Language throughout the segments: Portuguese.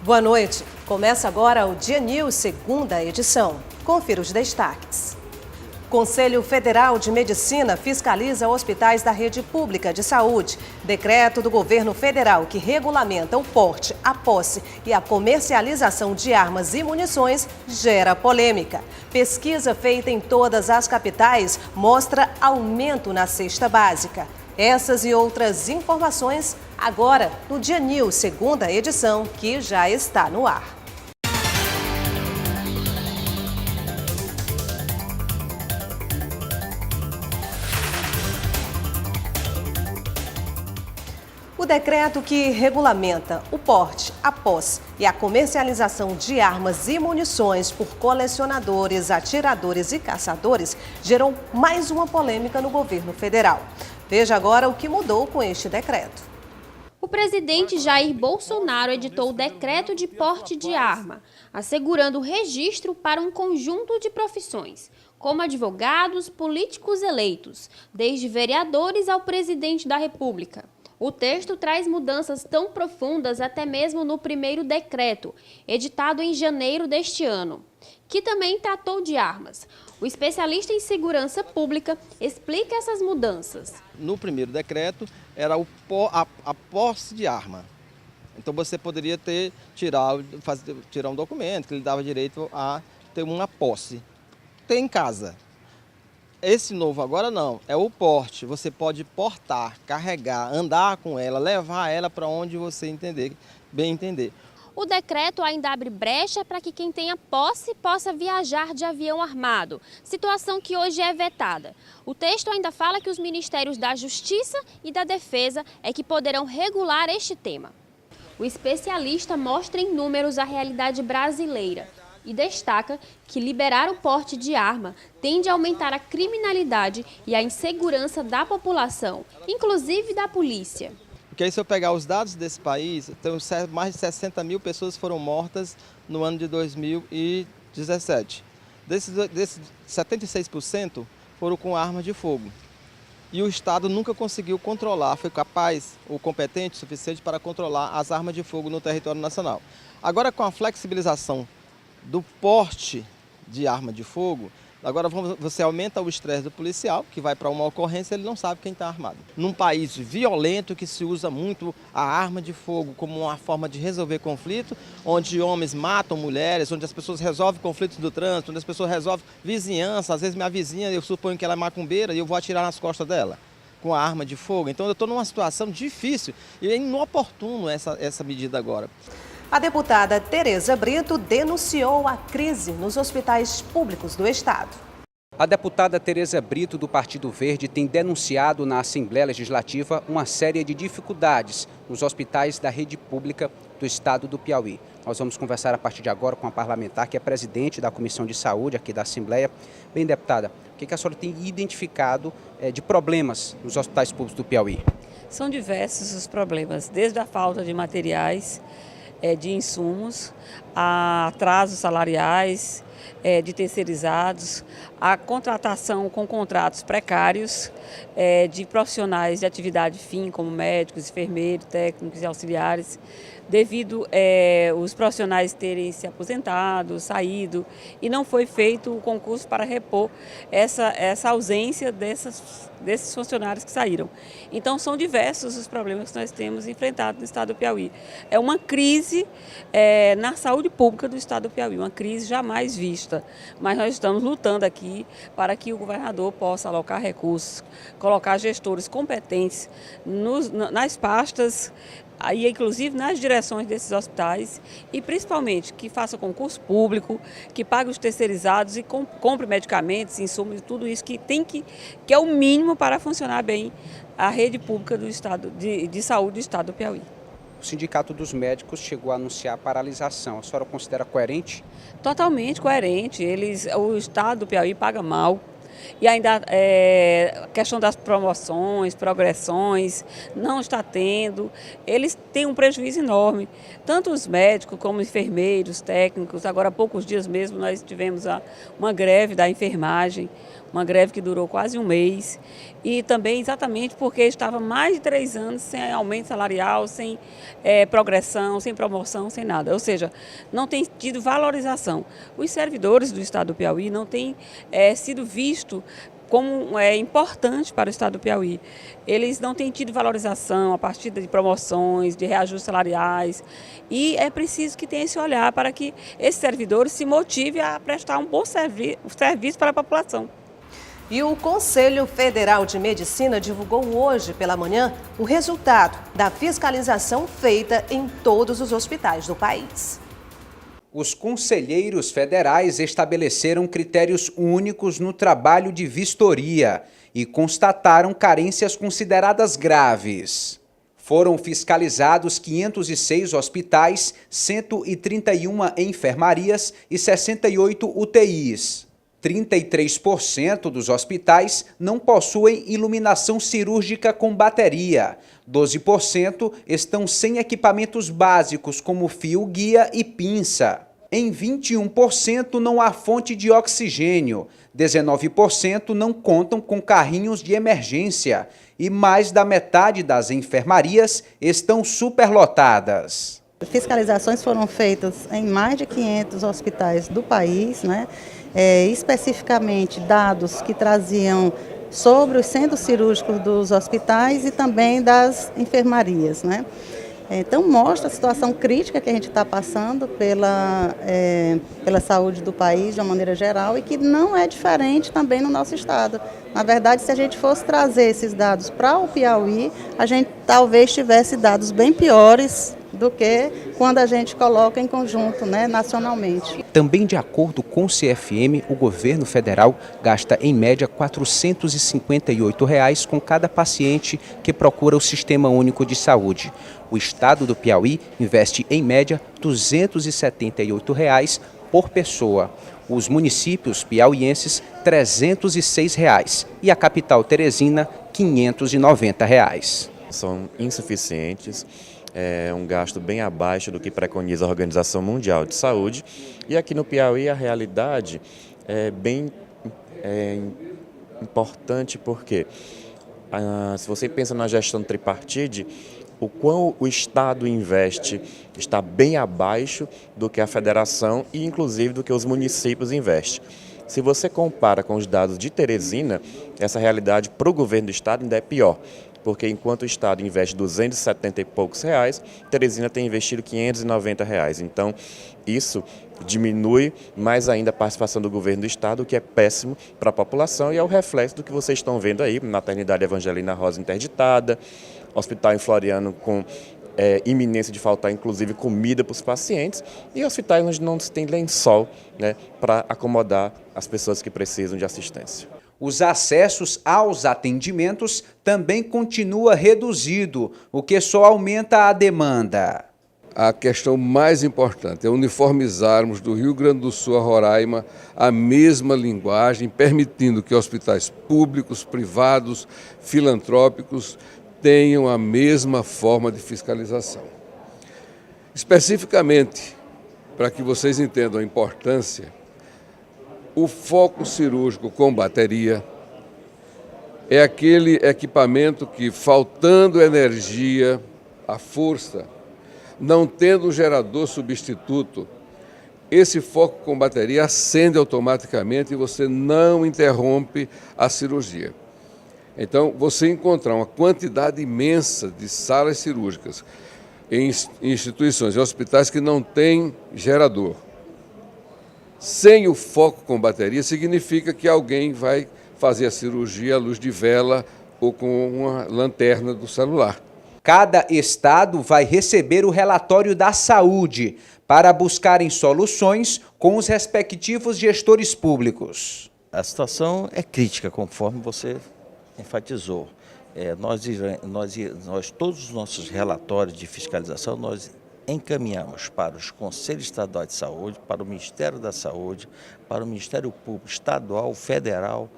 Boa noite. Começa agora o Dia News, segunda edição. Confira os destaques. Conselho Federal de Medicina fiscaliza hospitais da rede pública de saúde. Decreto do governo federal que regulamenta o porte, a posse e a comercialização de armas e munições gera polêmica. Pesquisa feita em todas as capitais mostra aumento na cesta básica. Essas e outras informações agora no Dia News, segunda edição, que já está no ar. O decreto que regulamenta o porte, a posse e a comercialização de armas e munições por colecionadores, atiradores e caçadores gerou mais uma polêmica no governo federal. Veja agora o que mudou com este decreto. O presidente Jair Bolsonaro editou o decreto de porte de arma, assegurando o registro para um conjunto de profissões, como advogados, políticos eleitos, desde vereadores ao presidente da República. O texto traz mudanças tão profundas até mesmo no primeiro decreto, editado em janeiro deste ano, que também tratou de armas. O especialista em segurança pública explica essas mudanças. No primeiro decreto era a posse de arma. Então você poderia tirar um documento que lhe dava direito a ter uma posse. Ter em casa. Esse novo agora não, é o porte. Você pode portar, carregar, andar com ela, levar ela para onde você bem entender. O decreto ainda abre brecha para que quem tenha posse possa viajar de avião armado, situação que hoje é vetada. O texto ainda fala que os ministérios da Justiça e da Defesa é que poderão regular este tema. O especialista mostra em números a realidade brasileira e destaca que liberar o porte de arma tende a aumentar a criminalidade e a insegurança da população, inclusive da polícia. Porque aí, se eu pegar os dados desse país, então, mais de 60 mil pessoas foram mortas no ano de 2017. Desses 76% foram com arma de fogo. E o Estado nunca conseguiu controlar, foi capaz ou competente o suficiente para controlar as armas de fogo no território nacional. Agora, com a flexibilização do porte de arma de fogo, agora você aumenta o estresse do policial, que vai para uma ocorrência, ele não sabe quem está armado. Num país violento que se usa muito a arma de fogo como uma forma de resolver conflito, onde homens matam mulheres, onde as pessoas resolvem conflitos do trânsito, onde as pessoas resolvem vizinhança, às vezes minha vizinha, eu suponho que ela é macumbeira e eu vou atirar nas costas dela com a arma de fogo. Então eu estou numa situação difícil e é inoportuno essa medida agora. A deputada Tereza Brito denunciou a crise nos hospitais públicos do estado. A deputada Tereza Brito, do Partido Verde, tem denunciado na Assembleia Legislativa uma série de dificuldades nos hospitais da rede pública do estado do Piauí. Nós vamos conversar a partir de agora com a parlamentar, que é presidente da Comissão de Saúde aqui da Assembleia. Bem, deputada, o que a senhora tem identificado de problemas nos hospitais públicos do Piauí? São diversos os problemas, desde a falta de materiais, de insumos, a atrasos salariais, de terceirizados, a contratação com contratos precários de profissionais de atividade fim, como médicos, enfermeiros, técnicos e auxiliares, devido os profissionais terem se aposentado, saído, e não foi feito o concurso para repor essa ausência desses funcionários que saíram. Então, são diversos os problemas que nós temos enfrentado no estado do Piauí. É uma crise na saúde pública do estado do Piauí, uma crise jamais vista, mas nós estamos lutando aqui para que o governador possa alocar recursos, colocar gestores competentes nas pastas, aí inclusive nas direções desses hospitais, e principalmente que faça concurso público, que pague os terceirizados e compre medicamentos, insumos, tudo isso que é o mínimo para funcionar bem a rede pública do estado de saúde do estado do Piauí. O Sindicato dos Médicos chegou a anunciar a paralisação. A senhora considera coerente? Totalmente coerente. O estado do Piauí paga mal. E ainda a questão das promoções, progressões, não está tendo. Eles têm um prejuízo enorme, tanto os médicos como enfermeiros, técnicos. Agora há poucos dias mesmo nós tivemos uma greve da enfermagem, uma greve que durou quase um mês, e também exatamente porque estava mais de 3 anos sem aumento salarial, sem progressão, sem promoção, sem nada. Ou seja, não tem tido valorização. Os servidores do Estado do Piauí não têm sido vistos como é importante para o Estado do Piauí. Eles não têm tido valorização a partir de promoções, de reajustes salariais, e é preciso que tenha esse olhar para que esses servidores se motivem a prestar um bom serviço para a população. E o Conselho Federal de Medicina divulgou hoje pela manhã o resultado da fiscalização feita em todos os hospitais do país. Os conselheiros federais estabeleceram critérios únicos no trabalho de vistoria e constataram carências consideradas graves. Foram fiscalizados 506 hospitais, 131 enfermarias e 68 UTIs. 33% dos hospitais não possuem iluminação cirúrgica com bateria. 12% estão sem equipamentos básicos como fio guia e pinça. Em 21% não há fonte de oxigênio. 19% não contam com carrinhos de emergência. E mais da metade das enfermarias estão superlotadas. Fiscalizações foram feitas em mais de 500 hospitais do país, né? Especificamente dados que traziam sobre os centros cirúrgicos dos hospitais e também das enfermarias, né? Então mostra a situação crítica que a gente está passando pela saúde do país de uma maneira geral e que não é diferente também no nosso estado. Na verdade, se a gente fosse trazer esses dados para o Piauí, a gente talvez tivesse dados bem piores do que quando a gente coloca em conjunto, né, nacionalmente. Também de acordo com o CFM, o governo federal gasta em média R$ 458 com cada paciente que procura o Sistema Único de Saúde. O estado do Piauí investe em média R$ 278 por pessoa. Os municípios piauienses R$ 306 e a capital Teresina R$ 590. São insuficientes. É um gasto bem abaixo do que preconiza a Organização Mundial de Saúde. E aqui no Piauí a realidade é bem importante porque se você pensa na gestão tripartite, o quão o Estado investe está bem abaixo do que a federação e inclusive do que os municípios investem. Se você compara com os dados de Teresina, essa realidade para o governo do Estado ainda é pior. Porque enquanto o Estado investe 270 e poucos reais, Teresina tem investido 590 reais. Então, isso diminui mais ainda a participação do governo do Estado, o que é péssimo para a população e é o reflexo do que vocês estão vendo aí, maternidade Evangelina Rosa interditada, hospital em Floriano com iminência de faltar inclusive comida para os pacientes e hospitais onde não se tem lençol, né, para acomodar as pessoas que precisam de assistência. Os acessos aos atendimentos também continua reduzido, o que só aumenta a demanda. A questão mais importante é uniformizarmos do Rio Grande do Sul a Roraima a mesma linguagem, permitindo que hospitais públicos, privados, filantrópicos tenham a mesma forma de fiscalização. Especificamente, para que vocês entendam a importância, o foco cirúrgico com bateria é aquele equipamento que, faltando energia, a força, não tendo um gerador substituto, esse foco com bateria acende automaticamente e você não interrompe a cirurgia. Então, você encontrar uma quantidade imensa de salas cirúrgicas em instituições, em hospitais que não têm gerador, sem o foco com bateria, significa que alguém vai fazer a cirurgia à luz de vela ou com uma lanterna do celular. Cada estado vai receber o relatório da saúde para buscarem soluções com os respectivos gestores públicos. A situação é crítica, conforme você enfatizou. Todos os nossos relatórios de fiscalização, nós encaminhamos para os Conselhos Estaduais de Saúde, para o Ministério da Saúde, para o Ministério Público Estadual, Federal,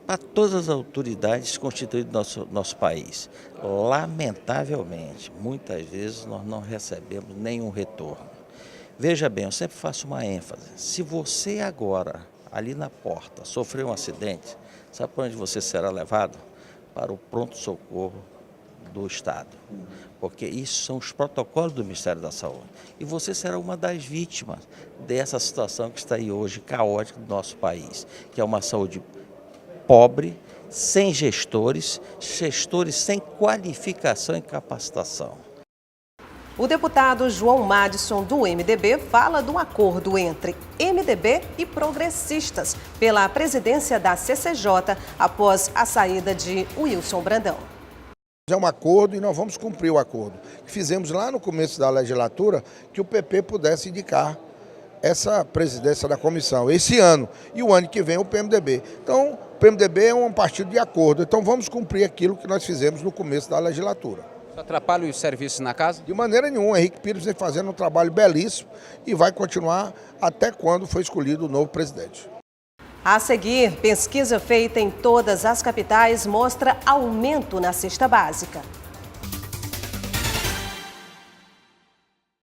para todas as autoridades constituídas do nosso país. Lamentavelmente, muitas vezes nós não recebemos nenhum retorno. Veja bem, eu sempre faço uma ênfase. Se você agora, ali na porta, sofreu um acidente, Sabe para onde você será levado? Para o pronto-socorro do Estado. Porque isso são os protocolos do Ministério da Saúde. E você será uma das vítimas dessa situação que está aí hoje, caótica do nosso país, que é uma saúde pobre, sem gestores sem qualificação e capacitação. O deputado João Madison, do MDB, fala do acordo entre MDB e progressistas pela presidência da CCJ após a saída de Wilson Brandão. É um acordo e nós vamos cumprir o acordo. Fizemos lá no começo da legislatura que o PP pudesse indicar essa presidência da comissão esse ano e o ano que vem o PMDB. Então, o PMDB é um partido de acordo, então vamos cumprir aquilo que nós fizemos no começo da legislatura. Isso atrapalha os serviços na casa? De maneira nenhuma, Henrique Pires vem fazendo um trabalho belíssimo e vai continuar até quando for escolhido o novo presidente. A seguir, pesquisa feita em todas as capitais mostra aumento na cesta básica.